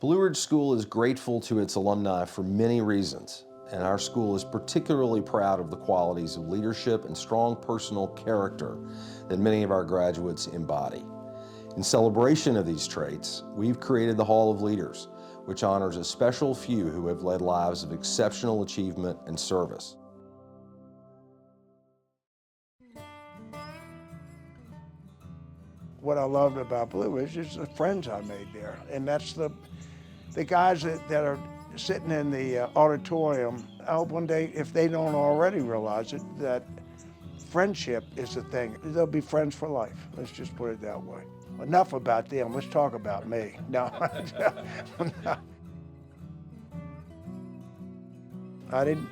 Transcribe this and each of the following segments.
Blue Ridge School is grateful to its alumni for many reasons, and our school is particularly proud of the qualities of leadership and strong personal character that many of our graduates embody. In celebration of these traits, we've created the Hall of Leaders, which honors a special few who have led lives of exceptional achievement and service. What I loved about Blue Ridge is the friends I made there, and that's the guys that are sitting in the auditorium. I hope one day, if they don't already realize it, that friendship is the thing. They'll be friends for life. Let's just put it that way. Enough about them. Let's talk about me. No. I didn't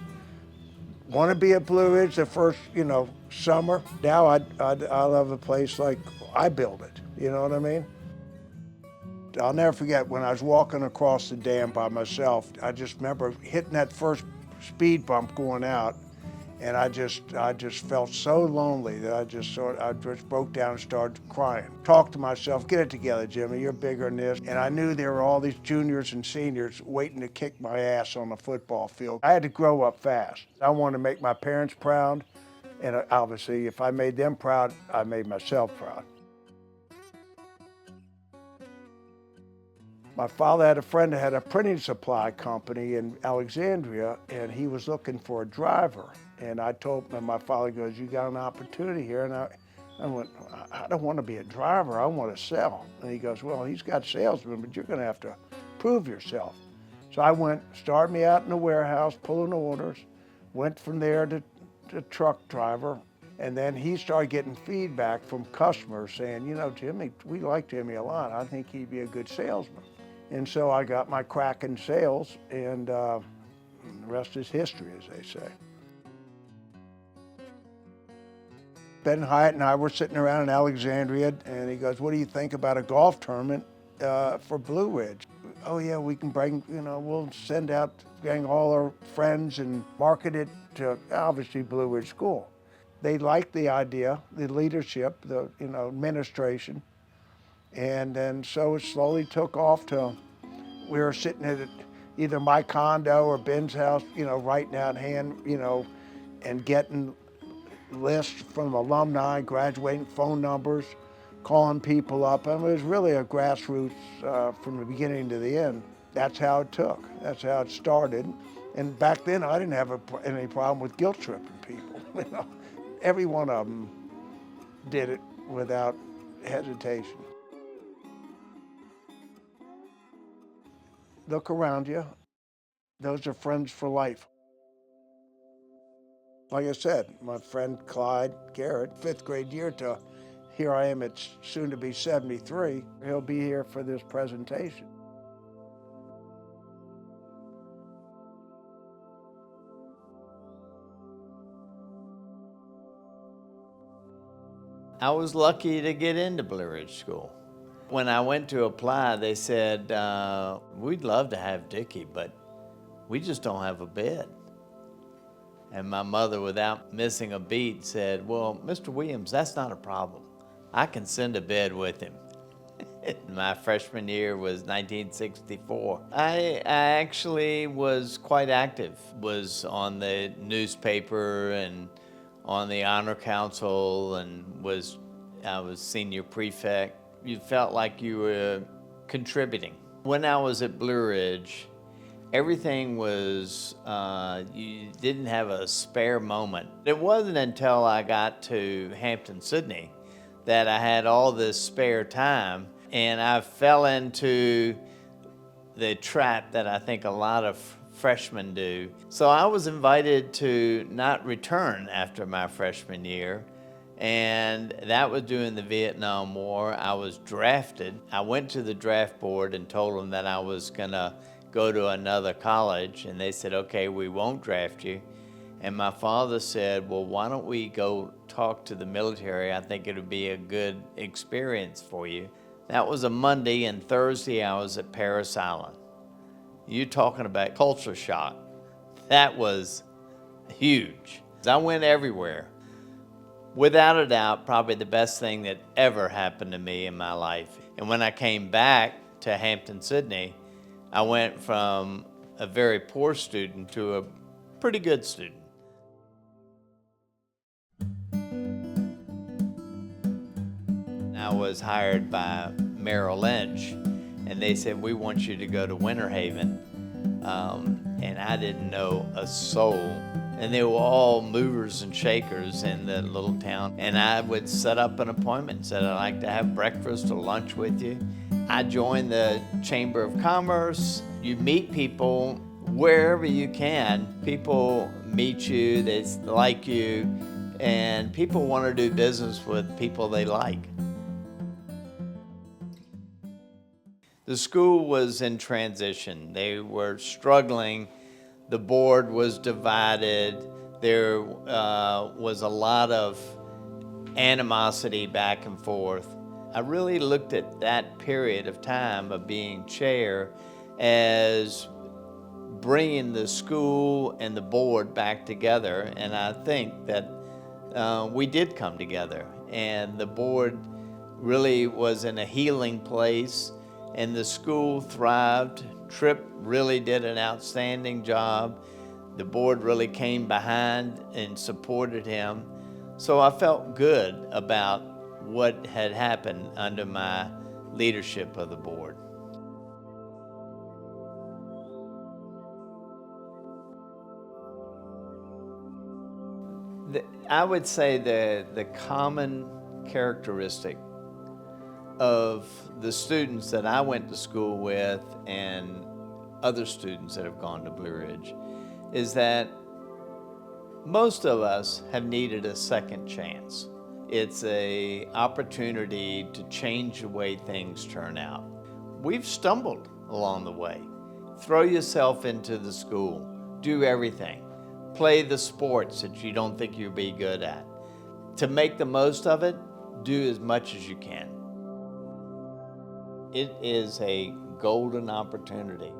want to be at Blue Ridge the first, summer. Now I love the place like I built it. You know what I mean? I'll never forget when I was walking across the dam by myself. I just remember hitting that first speed bump going out, and I just felt so lonely that I just broke down and started crying. Talked to myself, get it together, Jimmy, you're bigger than this. And I knew there were all these juniors and seniors waiting to kick my ass on the football field. I had to grow up fast. I wanted to make my parents proud, and obviously if I made them proud, I made myself proud. My father had a friend that had a printing supply company in Alexandria, and he was looking for a driver. And I told him, my father goes, you got an opportunity here. And I went, I don't want to be a driver, I want to sell. And he goes, well, he's got salesmen, but you're going to have to prove yourself. So I went, started me out in the warehouse, pulling orders, went from there to truck driver. And then he started getting feedback from customers saying, Jimmy, we like Jimmy a lot. I think he'd be a good salesman. And so I got my crack in sales, and the rest is history, as they say. Ben Hyatt and I were sitting around in Alexandria, and he goes, what do you think about a golf tournament for Blue Ridge? Oh yeah, we can bring, we'll send out, getting all our friends and market it to, obviously, Blue Ridge School. They liked the idea, the leadership, the administration. And then so it slowly took off till we were sitting at either my condo or Ben's house, writing out hand, and getting lists from alumni, graduating phone numbers, calling people up. I mean, it was really a grassroots from the beginning to the end. That's how it took. That's how it started. And back then, I didn't have any problem with guilt tripping people. Every one of them did it without hesitation. Look around you. Those are friends for life. Like I said, my friend Clyde Garrett, 5th grade year to here I am at soon to be 73. He'll be here for this presentation. I was lucky to get into Blue Ridge School. When I went to apply, they said, we'd love to have Dickie, but we just don't have a bed. And my mother, without missing a beat, said, well, Mr. Williams, that's not a problem. I can send a bed with him. My freshman year was 1964. I actually was quite active, was on the newspaper and on the honor council, and I was senior prefect. You felt like you were contributing. When I was at Blue Ridge, everything was, you didn't have a spare moment. It wasn't until I got to Hampton-Sydney that I had all this spare time, and I fell into the trap that I think a lot of freshmen do. So I was invited to not return after my freshman year, and that was during the Vietnam War. I was drafted. I went to the draft board and told them that I was gonna go to another college, and they said, okay, we won't draft you. And my father said, well, why don't we go talk to the military? I think it would be a good experience for you. That was a Monday, and Thursday I was at Paris Island. You talking about culture shock. That was huge. I went everywhere. Without a doubt, probably the best thing that ever happened to me in my life. And when I came back to Hampton-Sydney, I went from a very poor student to a pretty good student. I was hired by Merrill Lynch, and they said, we want you to go to Winter Haven. And I didn't know a soul. And they were all movers and shakers in the little town. And I would set up an appointment and said, I'd like to have breakfast or lunch with you. I joined the Chamber of Commerce. You meet people wherever you can. People meet you, they like you, and people want to do business with people they like. The school was in transition. They were struggling. The board was divided. There was a lot of animosity back and forth. I really looked at that period of time of being chair as bringing the school and the board back together, and I think that we did come together, and the board really was in a healing place, and the school thrived. Tripp really did an outstanding job. The board really came behind and supported him. So I felt good about what had happened under my leadership of the board. I would say the common characteristic of the students that I went to school with and other students that have gone to Blue Ridge is that most of us have needed a second chance. It's an opportunity to change the way things turn out. We've stumbled along the way. Throw yourself into the school. Do everything. Play the sports that you don't think you'll be good at. To make the most of it, do as much as you can. It is a golden opportunity.